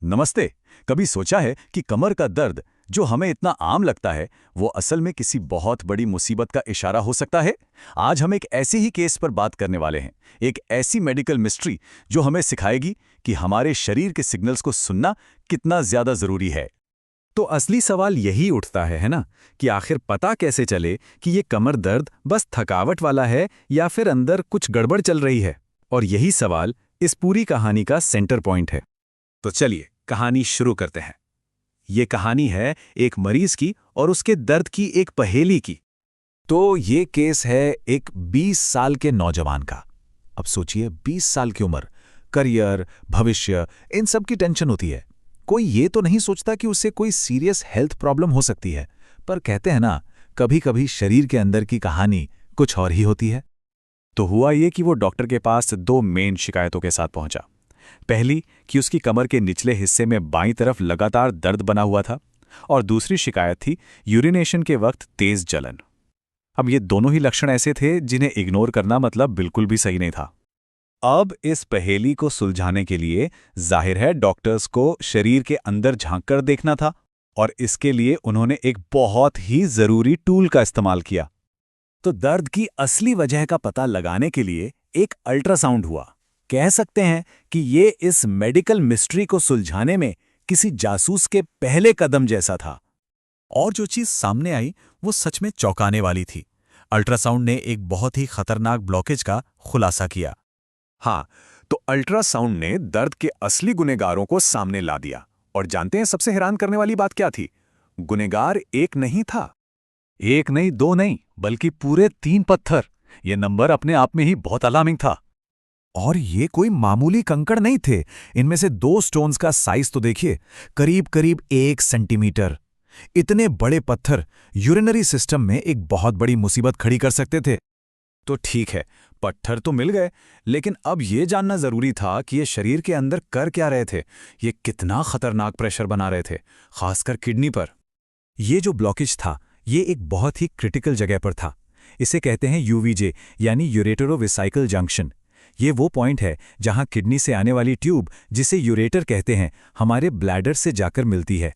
नमस्ते। कभी सोचा है कि कमर का दर्द जो हमें इतना आम लगता है वो असल में किसी बहुत बड़ी मुसीबत का इशारा हो सकता है। आज हम एक ऐसे ही केस पर बात करने वाले हैं, एक ऐसी मेडिकल मिस्ट्री जो हमें सिखाएगी कि हमारे शरीर के सिग्नल्स को सुनना कितना ज्यादा जरूरी है। तो असली सवाल यही उठता है ना, कि आखिर पता कैसे चले कि ये कमर दर्द बस थकावट वाला है या फिर अंदर कुछ गड़बड़ चल रही है। और यही सवाल इस पूरी कहानी का सेंटर पॉइंट है। तो चलिए कहानी शुरू करते हैं। ये कहानी है एक मरीज की और उसके दर्द की एक पहेली की। तो ये केस है एक 20 साल के नौजवान का। अब सोचिए, 20 साल की उम्र, करियर, भविष्य, इन सब की टेंशन होती है। कोई ये तो नहीं सोचता कि उससे कोई सीरियस हेल्थ प्रॉब्लम हो सकती है, पर कहते हैं ना, कभी कभी शरीर के अंदर की कहानी कुछ और ही होती है। तो हुआ ये कि वो डॉक्टर के पास दो मेन शिकायतों के साथ पहुंचा। पहली कि उसकी कमर के निचले हिस्से में बाईं तरफ लगातार दर्द बना हुआ था, और दूसरी शिकायत थी यूरिनेशन के वक्त तेज जलन। अब ये दोनों ही लक्षण ऐसे थे जिन्हें इग्नोर करना मतलब बिल्कुल भी सही नहीं था। अब इस पहेली को सुलझाने के लिए जाहिर है डॉक्टर्स को शरीर के अंदर झांककर देखना था, और इसके लिए उन्होंने एक बहुत ही जरूरी टूल का इस्तेमाल किया। तो दर्द की असली वजह का पता लगाने के लिए एक अल्ट्रासाउंड हुआ। कह सकते हैं कि ये इस मेडिकल मिस्ट्री को सुलझाने में किसी जासूस के पहले कदम जैसा था। और जो चीज सामने आई वो सच में चौंकाने वाली थी। अल्ट्रासाउंड ने एक बहुत ही खतरनाक ब्लॉकेज का खुलासा किया। हाँ, तो अल्ट्रासाउंड ने दर्द के असली गुनेगारों को सामने ला दिया। और जानते हैं सबसे हैरान करने वाली बात क्या थी? गुनेगार एक नहीं था, एक नहीं, दो नहीं, बल्कि पूरे 3 पत्थर। ये नंबर अपने आप में ही बहुत अलार्मिंग था। और ये कोई मामूली कंकड़ नहीं थे। इनमें से 2 स्टोन्स का साइज तो देखिए, करीब करीब 1 सेंटीमीटर। इतने बड़े पत्थर यूरिनरी सिस्टम में एक बहुत बड़ी मुसीबत खड़ी कर सकते थे। तो ठीक है, पत्थर तो मिल गए, लेकिन अब ये जानना जरूरी था कि ये शरीर के अंदर कर क्या रहे थे। ये कितना खतरनाक प्रेशर बना रहे थे, खासकर किडनी पर। ये जो ब्लॉकेज था, ये एक बहुत ही क्रिटिकल जगह पर था। इसे कहते हैं यूवीजे, यानी यूरेटरोवेसाइकल जंक्शन। ये वो पॉइंट है जहां किडनी से आने वाली ट्यूब, जिसे यूरेटर कहते हैं, हमारे ब्लैडर से जाकर मिलती है।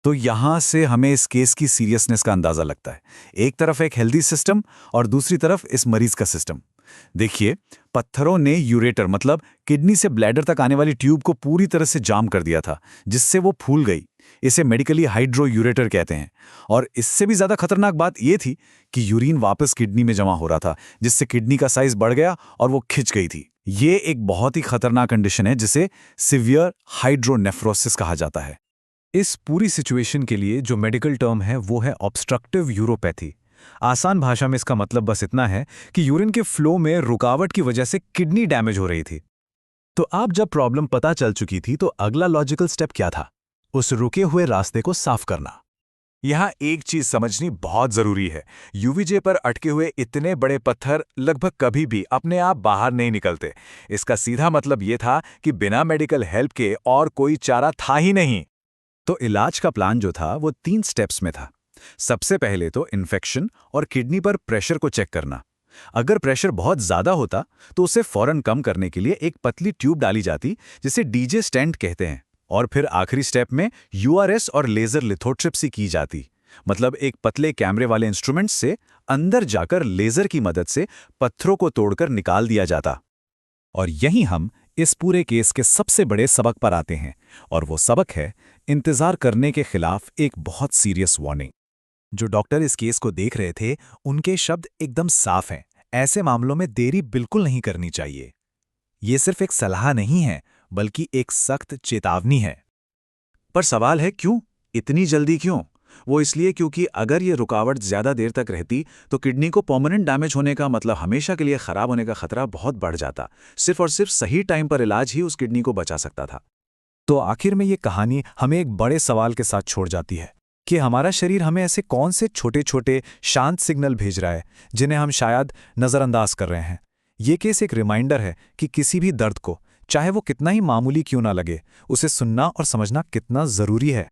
तो यहां से हमें इस केस की सीरियसनेस का अंदाजा लगता है। एक तरफ एक हेल्दी सिस्टम और दूसरी तरफ इस मरीज का सिस्टम। देखिए, पत्थरों ने यूरेटर मतलब किडनी से ब्लैडर तक आने वाली ट्यूब को पूरी तरह से जाम कर दिया था, जिससे वो फूल गई। इसे मेडिकली हाइड्रो यूरेटर कहते हैं। और इससे भी ज्यादा खतरनाक बात यह थी कि यूरिन वापस किडनी में जमा हो रहा था, जिससे किडनी का साइज बढ़ गया और वो खिंच गई थी। ये एक बहुत ही खतरनाक कंडीशन है जिसे सिवियर हाइड्रोनेफ्रोसिस कहा जाता है। इस पूरी सिचुएशन के लिए जो मेडिकल टर्म है वो है ऑब्स्ट्रक्टिव यूरोपैथी। आसान भाषा में इसका मतलब बस इतना है कि यूरिन के फ्लो में रुकावट की वजह से किडनी डैमेज हो रही थी। तो अब जब प्रॉब्लम पता चल चुकी थी, तो अगला लॉजिकल स्टेप क्या था? उस रुके हुए रास्ते को साफ करना। यहां एक चीज समझनी बहुत जरूरी है। यूवीजे पर अटके हुए इतने बड़े पत्थर लगभग कभी भी अपने आप बाहर नहीं निकलते। इसका सीधा मतलब यह था कि बिना मेडिकल हेल्प के और कोई चारा था ही नहीं। तो इलाज का प्लान जो था वो 3 स्टेप्स में था। सबसे पहले तो इन्फेक्शन और किडनी पर प्रेशर को चेक करना। अगर प्रेशर बहुत ज्यादा होता तो उसे फौरन कम करने के लिए एक पतली ट्यूब डाली जाती, जिसे डीजे स्टेंट कहते हैं। और फिर आखिरी स्टेप में यूआरएस और लेजर लिथोट्रिप्सी की जाती, मतलब एक पतले कैमरे वाले इंस्ट्रूमेंट से अंदर जाकर लेजर की मदद से पत्थरों को तोड़कर निकाल दिया जाता। और यहीं हम इस पूरे केस के सबसे बड़े सबक पर आते हैं, और वो सबक है इंतजार करने के खिलाफ एक बहुत सीरियस वार्निंग। जो डॉक्टर इस केस को देख रहे थे, उनके शब्द एकदम साफ हैं। ऐसे मामलों में देरी बिल्कुल नहीं करनी चाहिए। ये सिर्फ एक सलाह नहीं है, बल्कि एक सख्त चेतावनी है। पर सवाल है, क्यों? इतनी जल्दी क्यों? वो इसलिए क्योंकि अगर ये रुकावट ज्यादा देर तक रहती तो किडनी को परमानेंट डैमेज होने का मतलब हमेशा के लिए खराब होने का खतरा बहुत बढ़ जाता। सिर्फ और सिर्फ सही टाइम पर इलाज ही उस किडनी को बचा सकता था। तो आखिर में ये कहानी हमें एक बड़े सवाल के साथ छोड़ जाती है कि हमारा शरीर हमें ऐसे कौन से छोटे छोटे शांत सिग्नल भेज रहा है जिन्हें हम शायद नज़रअंदाज कर रहे हैं। ये केस एक रिमाइंडर है कि किसी भी दर्द को, चाहे वो कितना ही मामूली क्यों ना लगे, उसे सुनना और समझना कितना ज़रूरी है।